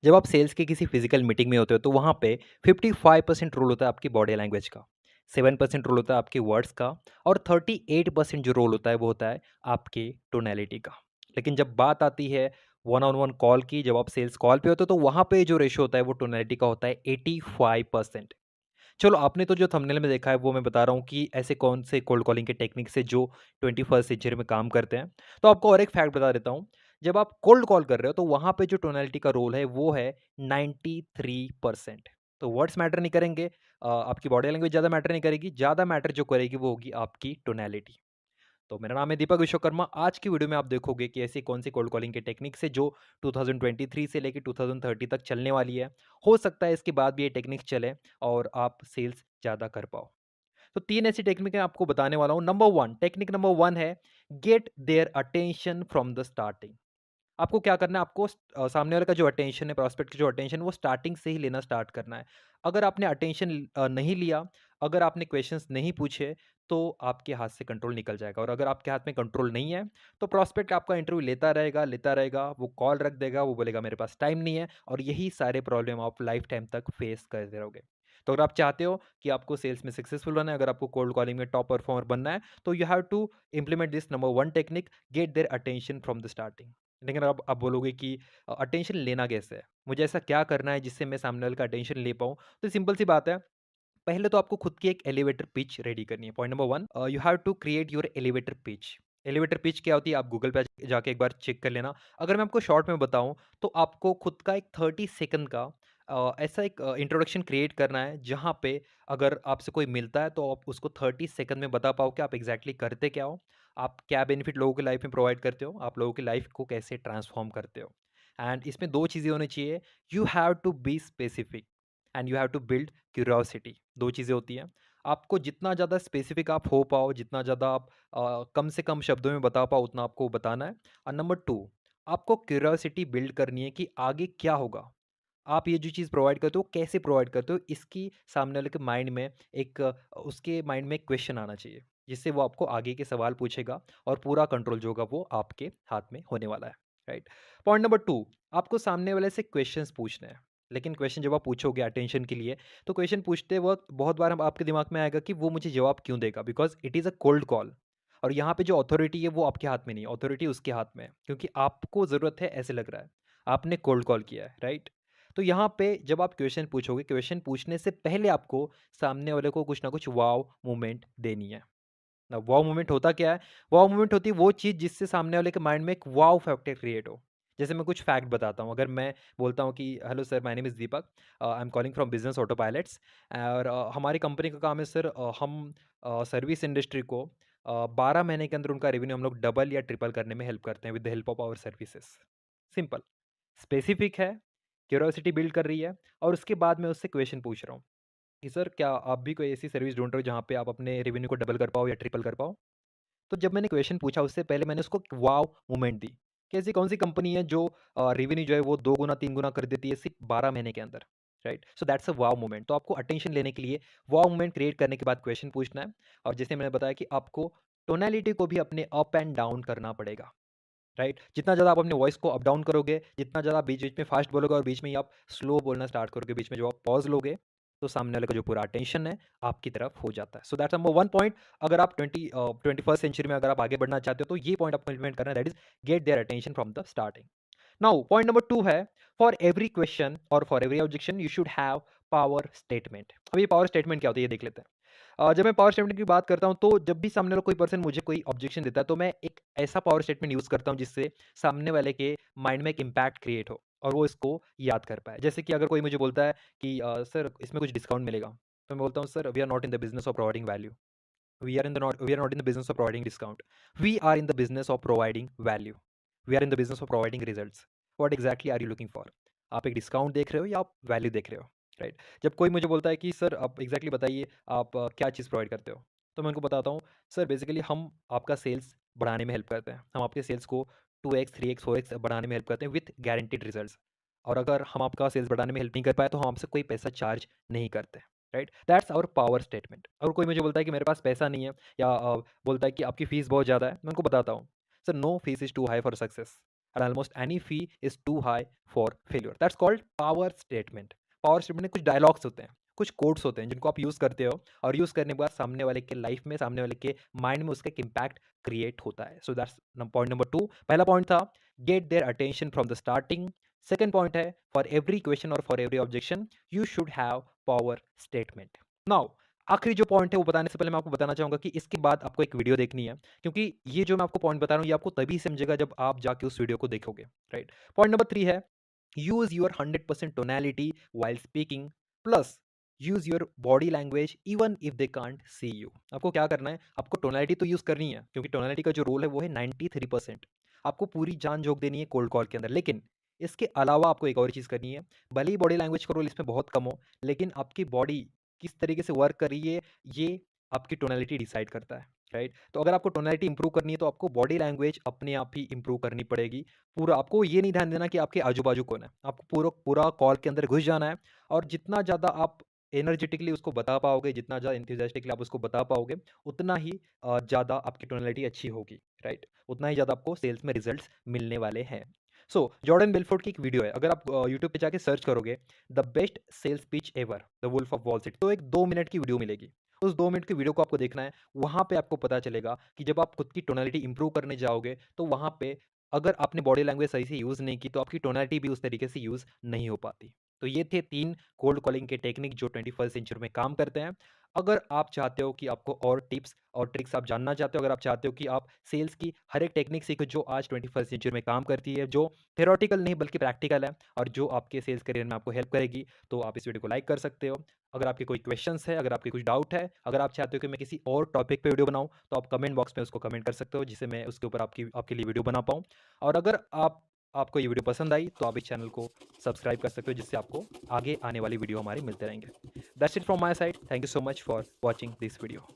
जब आप सेल्स की किसी फिजिकल मीटिंग में होते हो तो वहाँ पे 55% रोल होता है आपकी बॉडी लैंग्वेज का, 7% रोल होता है आपके वर्ड्स का और 38% जो रोल होता है वो होता है आपके टोनैलिटी का। लेकिन जब बात आती है वन ऑन वन कॉल की, जब आप सेल्स कॉल पे होते हो तो वहाँ पे जो रेशियो होता है वो टोनैलिटी का होता है 85%। चलो, आपने तो जो थंबनेल में देखा है वो मैं बता रहा हूँ कि ऐसे कौन से कोल्ड कॉलिंग के टेक्निक से जो 21st सेंचुरी में काम करते हैं। तो आपको और एक फैक्ट बता देता हूँ, जब आप कोल्ड कॉल कर रहे हो तो वहाँ पे जो टोनैलिटी का रोल है वो है 93%। तो वर्ड्स मैटर नहीं करेंगे, आपकी बॉडी लैंग्वेज ज़्यादा मैटर नहीं करेगी, ज़्यादा मैटर जो करेगी वो होगी आपकी टोनैलिटी। तो मेरा नाम है दीपक विश्वकर्मा। आज की वीडियो में आप देखोगे कि ऐसी कौन सी कोल्ड कॉलिंग के टेक्निक से जो 2023 से लेकर 2030 तक चलने वाली है, हो सकता है इसके बाद भी ये टेक्निक चले और आप सेल्स ज़्यादा कर पाओ। तो 3 ऐसी टेक्निक मैं आपको बताने वाला हूँ। नंबर 1, टेक्निक नंबर 1 है get their attention from the starting. आपको क्या करना है, आपको सामने वाले का जो अटेंशन है, प्रॉस्पेक्ट की जो अटेंशन है वो स्टार्टिंग से ही लेना स्टार्ट करना है। अगर आपने अटेंशन नहीं लिया, अगर आपने क्वेश्चंस नहीं पूछे, तो आपके हाथ से कंट्रोल निकल जाएगा और अगर आपके हाथ में कंट्रोल नहीं है, तो प्रॉस्पेक्ट आपका इंटरव्यू लेता रहेगा, वो कॉल रख देगा, वो बोलेगा मेरे पास टाइम नहीं है और यही सारे प्रॉब्लम आप लाइफ टाइम तक फेस करते रहोगे। तो अगर आप चाहते हो कि आपको सेल्स में सक्सेसफुल बनना है, अगर आपको कोल्ड कॉलिंग में टॉप परफॉर्मर बनना है, तो you have to implement this number 1 technique, get their attention from the starting. लेकिन अब आप बोलोगे कि अटेंशन लेना कैसे है? मुझे ऐसा क्या करना है जिससे मैं सामने वाले का अटेंशन ले पाऊँ? तो सिंपल सी बात है, पहले तो आपको खुद की एक एलिवेटर पिच रेडी करनी है। Point number 1, you have to create your elevator pitch. Elevator pitch क्या होती है? आप गूगल पे जाके एक बार चेक कर लेना। अगर मैं आपको शॉर्ट में बताऊँ, तो आपको खुद का एक 30 सेकंड का ऐसा एक इंट्रोडक्शन क्रिएट करना है, जहाँ पे अगर आपसे कोई मिलता है तो आप उसको 30 सेकंड में बता पाओ कि आप एग्ज़ैक्टली करते क्या हो? आप क्या बेनिफिट लोगों की लाइफ में प्रोवाइड करते हो? आप लोगों की लाइफ को कैसे ट्रांसफ़ॉर्म करते हो? एंड इसमें 2 चीज़ें होनी चाहिए, you have to be specific and you have to build curiosity. 2 चीज़ें होती हैं। आपको जितना ज़्यादा स्पेसिफिक आप हो पाओ, जितना ज़्यादा आप कम से कम शब्दों में बता पाओ, उतना आपको बताना है। और नंबर 2, आपको क्यूरियोसिटी बिल्ड करनी है कि आगे क्या होगा? आप ये जो चीज़ प्रोवाइड करते हो, कैसे प्रोवाइड करते हो? इसकी सामने वाले के माइंड में एक उसके माइंड में एक क्वेश्चन आना चाहिए, जिससे वो आपको आगे के सवाल पूछेगा और पूरा कंट्रोल जो होगा वो आपके हाथ में होने वाला है, राइट? पॉइंट नंबर 2, आपको सामने वाले से क्वेश्चंस पूछने हैं। लेकिन क्वेश्चन जब आप पूछोगे अटेंशन के लिए, तो क्वेश्चन पूछते वक़्त बहुत बार हम आपके दिमाग में आएगा कि वो मुझे जवाब क्यों देगा? Because it is a cold call और यहाँ पे जो अथॉरिटी है वो आपके हाथ में नहीं है, अथॉरिटी उसके हाथ में है, क्योंकि आपको ज़रूरत है ऐसे लग रहा है। आपने कोल्ड कॉल किया है, राइट? तो यहाँ पे जब आप क्वेश्चन पूछोगे, क्वेश्चन पूछने से पहले आपको सामने वाले को कुछ ना कुछ वाव मोमेंट देनी है। ना वाव मोमेंट होता क्या है? वाव मोमेंट होती है वो चीज़ जिससे सामने वाले के माइंड में एक वाव फैक्टर क्रिएट हो। जैसे मैं कुछ फैक्ट बताता हूँ, अगर मैं बोलता हूँ कि hello sir, my name is Deepak, I am calling from business auto pilots और हमारी कंपनी का काम है सर, हम सर्विस इंडस्ट्री को 12 महीने के अंदर उनका रेवेन्यू हम लोग डबल या ट्रिपल करने में हेल्प करते हैं with the help of our services. Simple, specific है, क्यूरियोसिटी बिल्ड कर रही है और उसके बाद मैं उससे क्वेश्चन पूछ रहा हूँ कि सर, क्या आप भी कोई ऐसी सर्विस ढूँढ रहे हो जहाँ पे आप अपने रेवेन्यू को डबल कर पाओ या ट्रिपल कर पाओ? तो जब मैंने क्वेश्चन पूछा उससे पहले मैंने उसको एक वॉव मोमेंट दी कि ऐसी कौन सी कंपनी है जो रेवेन्यू जो है वो 2 गुना 3 गुना कर देती है सिर्फ 12 महीने के अंदर, right? So that's a wow moment. तो आपको अटेंशन लेने के लिए वॉव मोमेंट क्रिएट करने के बाद क्वेश्चन पूछना है और जैसे मैंने बताया कि आपको टोनैलिटी को भी अपने अप एंड डाउन करना पड़ेगा, राइट? जितना ज़्यादा आप अपने वॉइस को अप डाउन करोगे, जितना ज़्यादा बीच-बीच में फास्ट बोलोगे और बीच में ही आप स्लो बोलना स्टार्ट करोगे, बीच में जो आप पॉज़ लोगे, तो सामने वाले का जो पूरा अटेंशन है, आपकी तरफ हो जाता है। So that's number 1 point. अगर आप 21st सेंचुरी में अगर आप आगे बढ़ना चाहते हो, तो ये पॉइंट आपको इम्प्लीमेंट करना है, that is gate their attention from the starting. Now point number 2 है, फॉर एवरी क्वेश्चन और for every objection you should have power statement. अब ये पावर स्टेटमेंट क्या होता है, ये देख लेते हैं। जब मैं पावर स्टेटमेंट की बात करता हूँ, तो जब भी सामने वाला कोई पर्सन मुझे कोई ऑब्जेक्शन देता है, तो मैं एक ऐसा पावर स्टेटमेंट यूज़ करता हूँ जिससे सामने वाले के माइंड में एक इम्पैक्ट क्रिएट हो और वो इसको याद कर पाए। जैसे कि अगर कोई मुझे बोलता है कि सर इसमें कुछ डिस्काउंट मिलेगा, तो मैं बोलता हूँ sir, we are not in the business of providing value, we are not in the business of providing discount, we are in the business of providing value, we are in the business of providing results, what exactly are you looking for? आप एक discount देख रहे हो या आप value देख रहे हो, राइट? जब कोई मुझे बोलता है कि सर आप एग्जैक्टली बताइए, आप क्या चीज़ प्रोवाइड करते हो, तो मैं उनको बताता हूँ सर, बेसिकली हम आपका सेल्स बढ़ाने में हेल्प करते हैं, हम आपके सेल्स को 2x 3x 4x बढ़ाने में हेल्प करते हैं विथ गारंटीड रिजल्ट्स। और अगर हम आपका सेल्स बढ़ाने में हेल्प नहीं कर पाए तो हम आपसे कोई पैसा चार्ज नहीं करते, right? That's our power statement. और कोई मुझे बोलता है कि मेरे पास पैसा नहीं है या बोलता है कि आपकी फ़ीस बहुत ज़्यादा है, मैं उनको बताता हूँ, sir no fee is too high for success. and almost any fee is too high for failure. That's called power statement. Power statement में कुछ डायलॉग्स होते हैं, कुछ कोट्स होते हैं जिनको आप यूज़ करते हो और यूज़ करने के बाद सामने वाले के लाइफ में, सामने वाले के माइंड में उसका एक इम्पैक्ट क्रिएट होता है. So that's point number 2. पहला पॉइंट था get their attention from the starting. Second point है फॉर एवरी क्वेश्चन और for every objection you should have power statement. Now आखिरी जो पॉइंट है वो बताने से पहले मैं आपको बताना चाहूंगा कि इसके बाद आपको एक वीडियो देखनी है, क्योंकि ये जो मैं आपको पॉइंट बता रहा हूँ ये आपको तभी समझेगा जब आप जाके उस वीडियो को देखोगे. राइट. पॉइंट नंबर 3 है use your 100% tonality while speaking, plus use your body language even if they can't see you. आपको क्या करना है, आपको टोनैलिटी तो यूज़ करनी है क्योंकि टोनैलिटी का जो रोल है वो है 93%. आपको पूरी जान झोंक देनी है कोल्ड कॉल के अंदर, लेकिन इसके अलावा आपको एक और चीज़ करनी है. भले ही बॉडी लैंग्वेज का रोल इसमें बहुत कम हो, लेकिन आपकी बॉडी किस तरीके से वर्क कर रही है ये आपकी टोनैलिटी डिसाइड करता है. राइट. तो अगर आपको टोनैलिटी इंप्रूव करनी है तो आपको बॉडी लैंग्वेज अपने आप ही इंप्रूव करनी पड़ेगी. पूरा आपको ये नहीं ध्यान देना कि आपके आजू-बाजू कौन है, आपको पूरा पूरा कॉल के अंदर घुस जाना है और जितना ज़्यादा आप एनर्जेटिकली उसको बता पाओगे, जितना ज़्यादा एंथुसियास्टिकली आप उसको बता पाओगे, उतना ही ज़्यादा आपकी टोनैलिटी अच्छी होगी. राइट. उतना ही ज़्यादा आपको सेल्स में रिजल्ट्स मिलने वाले हैं. सो जॉर्डन बेलफोर्ड की एक वीडियो है, अगर आप यूट्यूब पे जाके सर्च करोगे the best sales pitch ever the Wolf of Wall Street, तो एक 2 मिनट की वीडियो मिलेगी. उस 2 मिनट की वीडियो को आपको देखना है. वहाँ पे आपको पता चलेगा कि जब आप खुद की टोनैलिटी इंप्रूव करने जाओगे तो वहाँ पे अगर आपने बॉडी लैंग्वेज सही से यूज़ नहीं की तो आपकी टोनैलिटी भी उस तरीके से यूज़ नहीं हो पाती. तो ये थे 3 कोल्ड कॉलिंग के टेक्निक जो 21st सेंचुरी में काम करते हैं. अगर आप चाहते हो कि आपको और टिप्स और ट्रिक्स आप जानना चाहते हो, अगर आप चाहते हो कि आप सेल्स की हर एक टेक्निक सीखो जो आज 21st सेंचुरी में काम करती है, जो थ्योरेटिकल नहीं बल्कि प्रैक्टिकल है और जो आपके सेल्स करियर में आपको हेल्प करेगी, तो आप इस वीडियो को लाइक कर सकते हो. अगर आपके कोई क्वेश्चंस है, अगर आपके कुछ डाउट है, अगर आप चाहते हो कि मैं किसी और टॉपिक पे वीडियो बनाऊँ, तो आप कमेंट बॉक्स में उसको कमेंट कर सकते हो जिससे मैं उसके ऊपर आपके लिए वीडियो बना पाऊँ. और अगर आपको ये वीडियो पसंद आई तो आप इस चैनल को सब्सक्राइब कर सकते हो जिससे आपको आगे आने वाली वीडियो हमारे मिलते रहेंगे. That's it from my side. Thank you so much for watching this video.